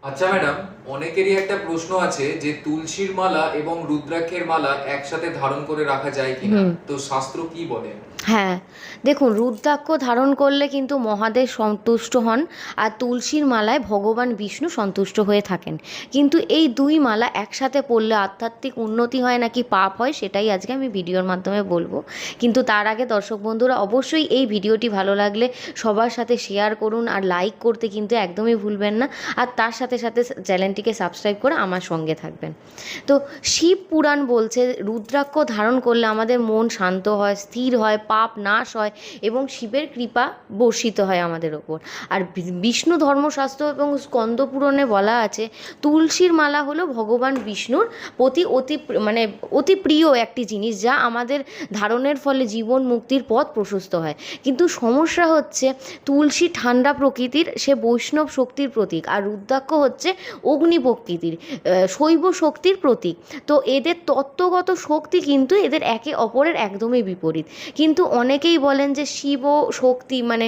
আচ্ছা ম্যাডাম, অনেকেরই একটা প্রশ্ন আছে যে তুলসীর মালা এবং রুদ্রাক্ষের মালা একসাথে ধারণ করে রাখা যায় কিনা, হুম। তো শাস্ত্র কি বলে? হ্যাঁ, দেখুন, রুদ্রাক্ষ ধারণ করলে কিন্তু মহাদেব সন্তুষ্ট হন, আর তুলসীর মালায় ভগবান বিষ্ণু সন্তুষ্ট হয়ে থাকেন। কিন্তু এই দুই মালা একসাথে পড়লে আধ্যাত্মিক উন্নতি হয় নাকি পাপ হয়, সেটাই আজকে আমি ভিডিওর মাধ্যমে বলবো। কিন্তু তার আগে দর্শক বন্ধুরা, অবশ্যই এই ভিডিওটি ভালো লাগলে সবার সাথে শেয়ার করুন, আর লাইক করতে কিন্তু একদমই ভুলবেন না। আর তার সাথে সাথে চ্যানেলটিকে সাবস্ক্রাইব করে আমার সঙ্গে থাকবেন। তো শিব পুরাণ বলছে রুদ্রাক্ষ ধারণ করলে আমাদের মন শান্ত হয়, স্থির হয়, পাপ নাশ হয় এবং শিবের কৃপা বর্ষিত হয় আমাদের ওপর। আর বিষ্ণু ধর্মশাস্ত্র এবং স্কন্দ পুরাণে বলা আছে তুলসীর মালা হলো ভগবান বিষ্ণুর প্রতি মানে অতি প্রিয় একটি জিনিস, যা আমাদের ধারণের ফলে জীবন মুক্তির পথ প্রশস্ত হয়। কিন্তু সমস্যা হচ্ছে তুলসী ঠান্ডা প্রকৃতির, সে বৈষ্ণব শক্তির প্রতীক, আর রুদ্রাক্ষ হচ্ছে অগ্নি প্রকৃতির, শৈব শক্তির প্রতীক। তো এদের তত্ত্বগত শক্তি কিন্তু এদের একে অপরের একদমই বিপরীত। কিন্তু অনেকেই বলেন যে শিব ও শক্তি মানে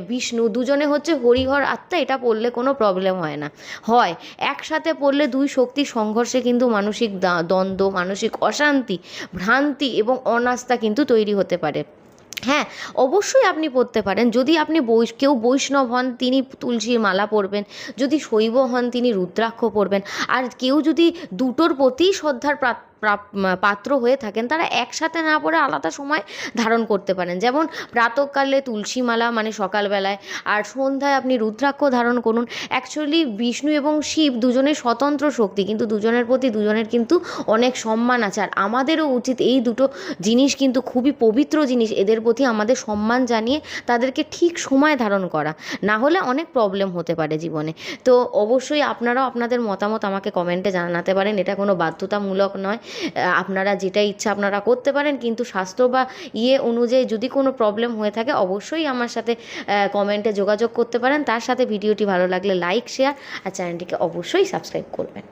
বিষ্ণু দুজনে হচ্ছে হরিহর আত্মা, এটা পড়লে কোনো প্রবলেম হয় না। হয়, একসাথে পড়লে দুই শক্তির সংঘর্ষে কিন্তু মানসিক দ্বন্দ্ব, মানসিক অশান্তি, ভ্রান্তি এবং অনাস্থা কিন্তু তৈরি হতে পারে। হ্যাঁ, অবশ্যই আপনি পরতে পারেন। যদি আপনি কেউ বৈষ্ণব হন, তিনি তুলসীর মালা পরবেন। যদি শৈব হন, তিনি রুদ্রাক্ষ পরবেন। আর কেউ যদি দুটোর প্রতিই শ্রদ্ধার পাত্র হয়ে থাকেন, তারা একসাথে না পড়ে আলাদা সময় ধারণ করতে পারেন। যেমন প্রাতঃকালে তুলসী মালা মানে সকালবেলায়, আর সন্ধ্যায় আপনি রুদ্রাক্ষ ধারণ করুন। অ্যাকচুয়ালি বিষ্ণু এবং শিব দুজনের স্বতন্ত্র শক্তি, কিন্তু দুজনের প্রতি দুজনের কিন্তু অনেক সম্মান আছে। আর আমাদেরও উচিত এই দুটো জিনিস কিন্তু খুবই পবিত্র জিনিস, এদের প্রতি আমাদের সম্মান জানিয়ে তাদেরকে ঠিক সময় ধারণ করা, না হলে অনেক প্রবলেম হতে পারে জীবনে। তো অবশ্যই আপনারাও আপনাদের মতামত আমাকে কমেন্টে জানাতে পারেন, এটা কোনো বাধ্যতামূলক নয়। আপনারা যেটা ইচ্ছা আপনারা করতে পারেন, কিন্তু স্বাস্থ্য বা অনুযায়ী যদি কোনো প্রবলেম হয়ে থাকে, অবশ্যই আমার সাথে কমেন্টে যোগাযোগ করতে পারেন। তার সাথে ভিডিওটি ভালো লাগলে লাইক, শেয়ার আর চ্যানেলটিকে অবশ্যই সাবস্ক্রাইব করবেন।